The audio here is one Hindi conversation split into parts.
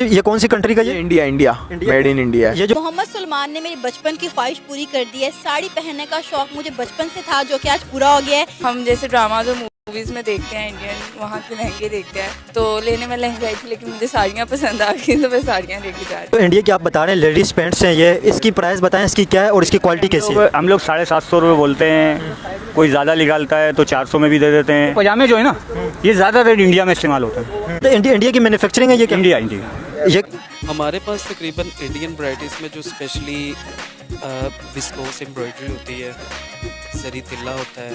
ये कौन सी कंट्री का? ये India India made in India. ये जो मोहम्मद सुलेमान ने मेरी बचपन की ख्वाहिश पूरी कर दी है। साड़ी पहनने का शौक मुझे बचपन से था, जो कि आज पूरा हो गया है। हम जैसे ड्रामाज और मूवीज में देखते हैं इंडियन, वहाँ के लहंगे देखते हैं, तो लेने में लहंगे आई थी, लेकिन मुझे साड़ियाँ पसंद आ गई तो मैं साड़ियाँ लेके जा रही तो इंडिया की आप बता रहे हैं लेडीज पैंट्स हैं, ये इसकी प्राइस बताएं, इसकी क्या है और इसकी क्वालिटी कैसी है? हम लोग 750 रुपये बोलते हैं, कोई ज़्यादा निकालता है तो 400 में भी दे देते हैं। पजामे जो है ना, ये ज़्यादातर इंडिया में इस्तेमाल होता है। तो इंडिया की मैन्युफैक्चरिंग है ये क्या? इंडिया ये हमारे पास तकरीबन इंडियन वैराइटीज़ में जो स्पेशली विस्कोस एम्ब्रॉयडरी होती है, जरी तिल्ला होता है,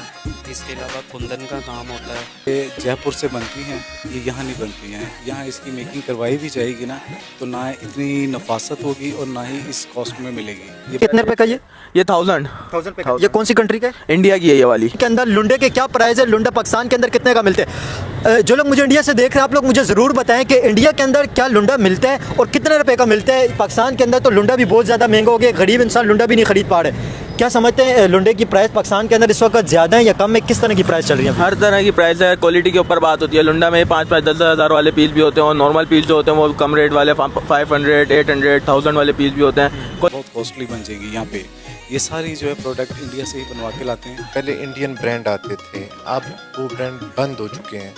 इसके अलावा कुंदन का काम होता है। ये जयपुर से बनती हैं, ये यहाँ नहीं बनती हैं। यहाँ इसकी मेकिंग करवाई भी जाएगी ना, तो ना इतनी नफासत होगी और ना ही इस कॉस्ट में मिलेगी। ये कितने रुपए का? ये 1000 पे का। ये कौन सी कंट्री का है? इंडिया की है ये वाली। के अंदर लुंडे के क्या प्राइस है? लुंडा पाकिस्तान के अंदर कितने का मिलते हैं? जो लोग मुझे इंडिया से देख रहे हैं, आप लोग मुझे ज़रूर बताएं कि इंडिया के अंदर क्या लुंडा मिलता है और कितने रुपए का मिलता है। पाकिस्तान के अंदर तो लुंडा भी बहुत ज़्यादा महंगा हो गया, गरीब इंसान लुंडा भी नहीं खरीद पा रहे। क्या समझते हैं लुंडे की प्राइस पाकिस्तान के अंदर इस वक्त ज़्यादा है या कम है? किस तरह की प्राइस चल रही है? हर तरह की प्राइस है, क्वालिटी के ऊपर बात होती है। लुंडा में 5-5, 10-10 हज़ार वाले पीस भी होते हैं और नॉर्मल पीस जो होते हैं वो कम रेट वाले 500, 800, 1000 वाले पीस भी होते हैं। बहुत कॉस्टली बन जाएगी यहाँ पे। ये सारी जो है प्रोडक्ट इंडिया से ही बनवा के लाते हैं। पहले इंडियन ब्रांड आते थे, अब वो ब्रांड बंद हो चुके हैं।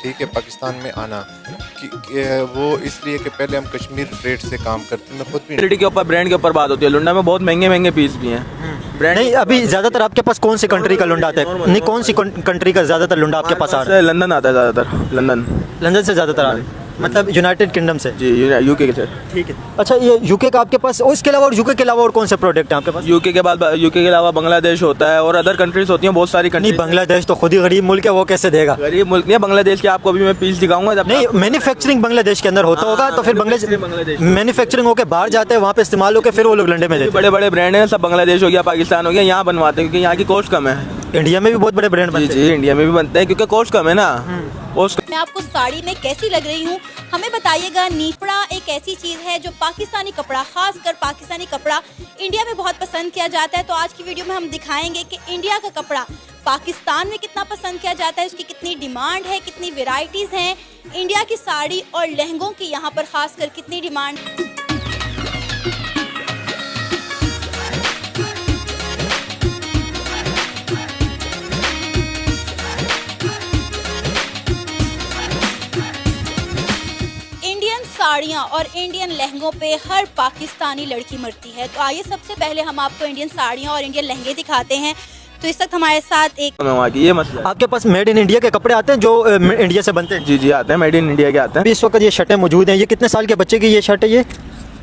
ठीक है, पाकिस्तान में आना कि वो इसलिए कि पहले हम कश्मीर रेट से काम करते हैं। मैं खुद भी क्वालिटी के ऊपर, ब्रांड के ऊपर बात होती है। लुंडा में बहुत महंगे महंगे पीस भी हैं। ब्रांड नहीं, अभी ज़्यादातर आपके पास कौन सी कंट्री का लुंडा आता है? नहीं, कौन सी कंट्री का ज़्यादातर लुंडा आपके पास आ रहा है? लंदन आता है ज़्यादातर। लंदन से ज़्यादातर आ रहा है, मतलब यूनाइटेड किंगडम से। जी, यूके के सर। ठीक है। अच्छा, ये यूके का आपके पास, और इसके अलावा और यूके के अलावा और कौन से प्रोडक्ट हैं आपके पास? यूके के बाद, यूके के अलावा बांग्लादेश होता है और अदर कंट्रीज होती हैं, बहुत सारी कंट्री। नहीं, बांग्लादेश तो खुद ही गरीब मुल्क है, वो कैसे देगा? गरीब मुल्क नहीं है बांग्लादेश के, आपको अभी मैं पीस दिखाऊंगा। जब नहीं, मैन्युफैक्चरिंग बांग्लादेश के अंदर होता होगा, तो फिर बांग्लादेश मैन्युफैक्चरिंग होकर बाहर जाते हैं, वहाँ पे इस्तेमाल होकर फिर वो लोग लंडे में देते हैं। बड़े बड़े ब्रांड हैं सब, बांग्लादेश हो गया, पाकिस्तान हो गया, यहाँ बनवाते हैं क्योंकि यहाँ की कॉस्ट कम है। इंडिया में भी बहुत बड़े ब्रांड बनते हैं। जी, इंडिया में भी बनते हैं क्योंकि कॉस्ट कम है ना। मैं आपको साड़ी में कैसी लग रही हूँ हमें बताइएगा। नीपड़ा एक ऐसी चीज़ है जो पाकिस्तानी कपड़ा, खासकर पाकिस्तानी कपड़ा इंडिया में बहुत पसंद किया जाता है। तो आज की वीडियो में हम दिखाएंगे कि इंडिया का कपड़ा पाकिस्तान में कितना पसंद किया जाता है, उसकी कितनी डिमांड है, कितनी वेराइटीज़ हैं। इंडिया की साड़ी और लहंगों की यहाँ पर खासकर कितनी डिमांड। साड़ियाँ और इंडियन लहंगों पे हर पाकिस्तानी लड़की मरती है। तो आइए सबसे पहले हम आपको इंडियन साड़ियाँ और इंडियन लहंगे दिखाते हैं। तो इस वक्त हमारे साथ एक ये मसला। आपके पास मेड इन इंडिया के कपड़े आते हैं जो इंडिया से बनते हैं? जी जी आते हैं, मेड इन इंडिया के आते हैं। इस वक्त ये शर्टें मौजूद हैं। ये कितने साल के बच्चे की ये शर्ट है?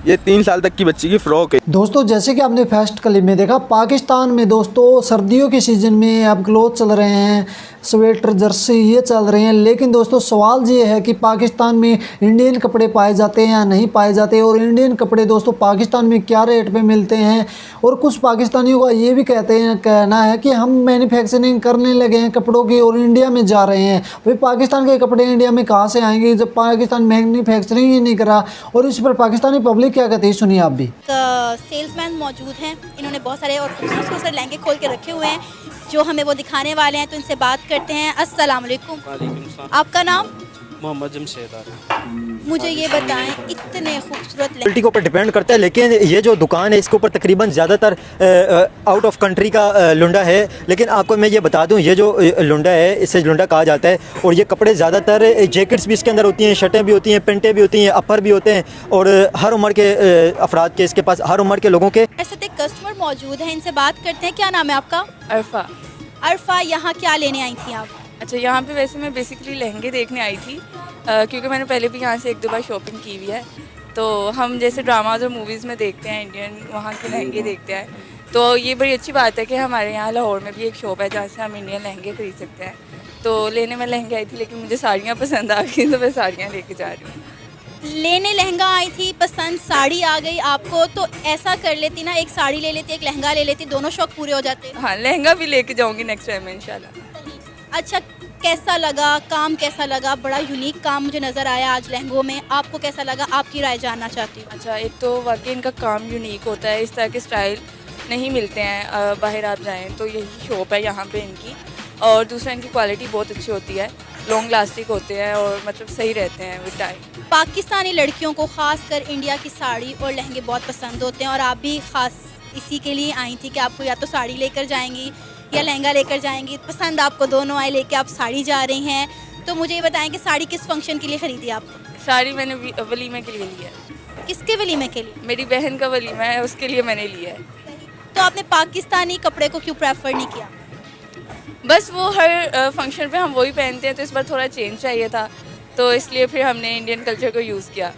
ये 3 साल तक की बच्ची की फ्रॉक है। दोस्तों, जैसे कि आपने फर्स्ट क्लिप में देखा, पाकिस्तान में दोस्तों सर्दियों के सीज़न में अब क्लोथ चल रहे हैं, स्वेटर, जर्सी ये चल रहे हैं। लेकिन दोस्तों सवाल ये है कि पाकिस्तान में इंडियन कपड़े पाए जाते हैं या नहीं पाए जाते, और इंडियन कपड़े दोस्तों पाकिस्तान में क्या रेट पे मिलते हैं। और कुछ पाकिस्तानियों का ये भी कहना है कि हम मैन्युफैक्चरिंग करने लगे हैं कपड़ों की और इंडिया में जा रहे हैं। भाई पाकिस्तान के कपड़े इंडिया में कहाँ से आएंगे जब पाकिस्तान मैन्युफैक्चरिंग ही नहीं करा। और इस पर पाकिस्तानी पब्लिक क्या कहती है, सुनिए आप भी। सेल्समैन मौजूद हैं, इन्होंने बहुत सारे और खूबसूरत लहंगे खोल के रखे हुए हैं जो हमें वो दिखाने वाले हैं। तो इनसे बात करते हैं। अस्सलाम वालेकुम। आपका नाम? मोहम्मद जमशेद। मुझे ये बताएं, इतने खूबसूरत क्वालिटी के ऊपर डिपेंड करता है, लेकिन ये जो दुकान है इसके ऊपर तकरीबन ज़्यादातर आउट ऑफ कंट्री का लुंडा है। लेकिन आपको मैं ये बता दूं, ये जो लुंडा है इसे लुंडा कहा जाता है। और ये कपड़े ज़्यादातर जैकेट्स भी इसके अंदर होती हैं, शर्टें भी होती हैं, पेंटें भी होती हैं, अपर भी होते हैं, और हर उम्र के अफराद के इसके पास, हर उम्र के लोगों के। ऐसे एक कस्टमर मौजूद है, इनसे बात करते हैं। क्या नाम है आपका? अरफा। अरफा, यहाँ क्या लेने आई थी आप? अच्छा, यहाँ पे वैसे मैं बेसिकली लहंगे देखने आई थी, क्योंकि मैंने पहले भी यहाँ से 1-2 बार शॉपिंग की हुई है। तो हम जैसे ड्रामाज और मूवीज़ में देखते हैं इंडियन, वहाँ के लहंगे देखते हैं। तो ये बड़ी अच्छी बात है कि हमारे यहाँ लाहौर में भी एक शॉप है जहाँ से हम इंडियन लहंगे खरीद सकते हैं। तो लेने में लहंगे आई थी, लेकिन मुझे साड़ियाँ पसंद आ गई तो मैं साड़ियाँ लेके जा रही हूँ। लेने लहंगा आई थी, पसंद साड़ी आ गई आपको, तो ऐसा कर लेती ना, एक साड़ी ले लेती, एक लहंगा ले लेती, दोनों शौक पूरे हो जाते। हाँ, लहंगा भी लेके जाऊँगी नेक्स्ट टाइम में इंशाल्लाह। अच्छा, कैसा लगा काम, कैसा लगा? बड़ा यूनिक काम मुझे नज़र आया आज लहंगों में। आपको कैसा लगा? आपकी राय जानना चाहती हूँ। अच्छा, एक तो वाकई इनका काम यूनिक होता है, इस तरह के स्टाइल नहीं मिलते हैं बाहर आप जाएं तो, यही शॉप है यहाँ पे इनकी। और दूसरा इनकी क्वालिटी बहुत अच्छी होती है। लॉन्ग लास्टिक होते हैं और मतलब सही रहते हैं विद टाइम। पाकिस्तानी लड़कियों को खासकर इंडिया की साड़ी और लहंगे बहुत पसंद होते हैं और आप भी खास इसी के लिए आई थी कि आपको या तो साड़ी लेकर जाएंगी या लहंगा लेकर जाएंगी। पसंद आपको दोनों आए, लेके आप साड़ी जा रही हैं। तो मुझे ये बताएं कि साड़ी किस फंक्शन के लिए खरीदी आपने? साड़ी मैंने वलीमे के लिए ली है। किसके वलीमे के लिए? मेरी बहन का वलीमा है, उसके लिए मैंने लिया है। तो आपने पाकिस्तानी कपड़े को क्यों प्रेफर नहीं किया? बस वो हर फंक्शन पे हम वही पहनते हैं, तो इस बार थोड़ा चेंज चाहिए था, तो इसलिए फिर हमने इंडियन कल्चर को यूज़ किया।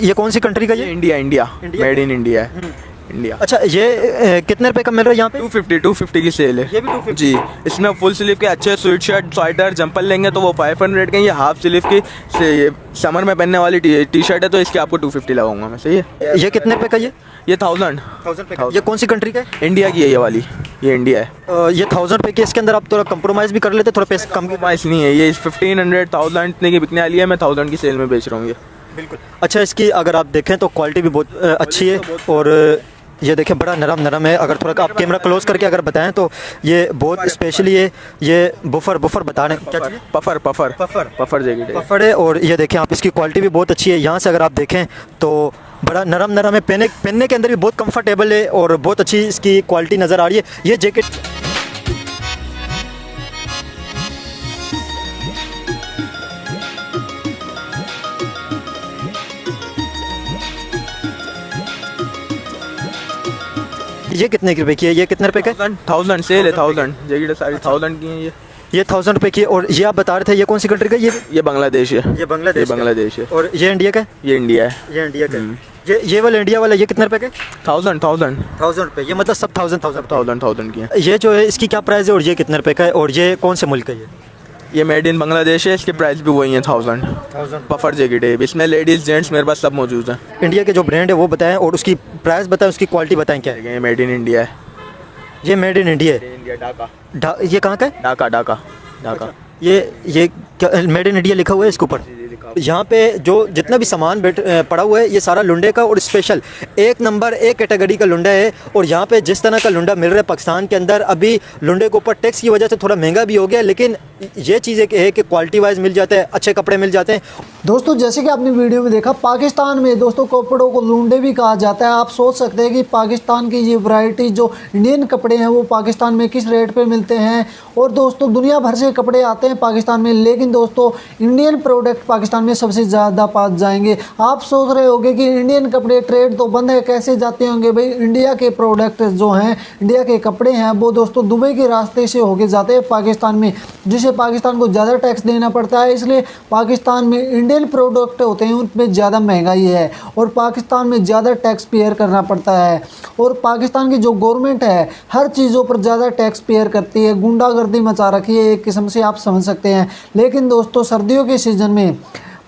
ये कौन सी कंट्री का ये इंडिया मेड इन इंडिया है, इंडिया। अच्छा, ये कितने रुपए का मिल रहा है यहाँ पे? 250 की सेल है। ये भी 250? जी, इसमें फुल स्लीव के अच्छे स्वेट शर्ट, स्वेटर, जंपर लेंगे तो वो 500 के। ये हाफ स्लीव की ये समर में पहनने वाली टी शर्ट है, तो इसके आपको 250 लगाऊंगा मैं। सही है। ये कितने रुपए का? ये 1000 रुपए का। ये कौन सी कंट्री का है? इंडिया की है ये वाली, ये इंडिया है। ये 1000 रुपए के, इसके अंदर आप थोड़ा कंप्रोमाइज़ भी कर लेते, थोड़ा पैसे कम की? प्राइस नहीं है ये, 1500 1000 इतने की बिकने वाली है। मैं 1000 की सेल में बेच रहा हूँ ये। बिल्कुल। अच्छा, इसकी अगर आप देखें तो क्वालिटी भी बहुत अच्छी है और ये देखें बड़ा नरम है। अगर थोड़ा आप कैमरा क्लोज करके अगर बताएं तो ये बहुत स्पेशली है। ये बफर बता रहे हैं क्या चीज़? पफर जैकेट पफर है। और ये देखें आप, इसकी क्वालिटी भी बहुत अच्छी है। यहाँ से अगर आप देखें तो बड़ा नरम है, पहनने के अंदर भी बहुत कंफर्टेबल है और बहुत अच्छी इसकी क्वालिटी नज़र आ रही है। ये जैकेट ये कितने रुपए की है? ये कितने रुपए का? 1000 सेल है, 1000 जैकेट सारी 1000 की है ये 1000 रुपए की। और ये आप बता रहे थे ये कौन सी कंट्री का? ये बांग्लादेश है। ये बांग्लादेश है। और ये इंडिया का? ये इंडिया है। ये इंडिया का। ये वाला इंडिया वाला ये कितने रुपए का? 1000 रुपए। ये मतलब सब 1000 की है। ये जो है इसकी क्या प्राइस है और ये कितने रुपए का है? और ये कौन से मुल्क का है? ये मेड इन बांग्लादेश है, इसके प्राइस भी वही है 1000। पफर जैकेट है, इसमें लेडीज़ जेंट्स मेरे पास सब मौजूद हैं। इंडिया के जो ब्रांड है वो बताएं और उसकी प्राइस बताएं, उसकी क्वालिटी बताएं क्या है? ये मेड इन इंडिया है। ये मेड इन इंडिया है। ये कहाँ का है? ढाका। ये मेड इन इंडिया लिखा हुआ है इसके ऊपर। यहाँ पे जो जितना भी सामान पड़ा हुआ है ये सारा लुंडे का और स्पेशल एक नंबर एक कैटेगरी का लुंडा है। और यहाँ पे जिस तरह का लुंडा मिल रहा है पाकिस्तान के अंदर, अभी लुंडे के ऊपर टैक्स की वजह से थोड़ा महंगा भी हो गया, लेकिन ये चीज़ है कि क्वालिटी वाइज मिल जाते हैं, अच्छे कपड़े मिल जाते हैं। दोस्तों जैसे कि आपने वीडियो में देखा, पाकिस्तान में दोस्तों कपड़ों को लुंडे भी कहा जाता है। आप सोच सकते हैं कि पाकिस्तान की ये वैरायटी जो इंडियन कपड़े हैं वो पाकिस्तान में किस रेट पे मिलते हैं। और दोस्तों दुनिया भर से कपड़े आते हैं पाकिस्तान में, लेकिन दोस्तों इंडियन प्रोडक्ट पाकिस्तान में सबसे ज़्यादा पास जाएंगे। आप सोच रहे होंगे कि इंडियन कपड़े ट्रेड तो बंद है, कैसे जाते होंगे? भाई इंडिया के प्रोडक्ट जो हैं, इंडिया के कपड़े हैं वो दोस्तों दुबई के रास्ते से होके जाते हैं पाकिस्तान में, जिसे पाकिस्तान को ज़्यादा टैक्स देना पड़ता है। इसलिए पाकिस्तान में इंडियन प्रोडक्ट होते हैं उनमें ज़्यादा महंगाई है और पाकिस्तान में ज़्यादा टैक्स पेयर करना पड़ता है। और पाकिस्तान की जो गवर्नमेंट है हर चीज़ों पर ज़्यादा टैक्स पेयर करती है, गुंडागर्दी मचा रखी है एक किस्म से, आप समझ सकते हैं। लेकिन दोस्तों सर्दियों के सीज़न में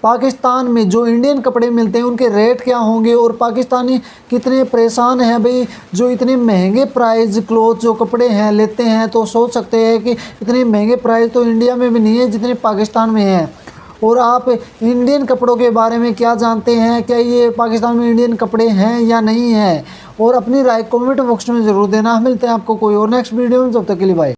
पाकिस्तान में जो इंडियन कपड़े मिलते हैं उनके रेट क्या होंगे और पाकिस्तानी कितने परेशान हैं भाई, जो इतने महंगे प्राइस क्लोथ जो कपड़े हैं लेते हैं। तो सोच सकते हैं कि इतने महंगे प्राइस तो इंडिया में भी नहीं है जितने पाकिस्तान में हैं। और आप इंडियन कपड़ों के बारे में क्या जानते हैं? क्या ये पाकिस्तान में इंडियन कपड़े हैं या नहीं हैं? और अपनी राय कमेंट बॉक्स में ज़रूर देना। मिलते हैं आपको कोई और नेक्स्ट वीडियो में, जब तक के लिए बाय।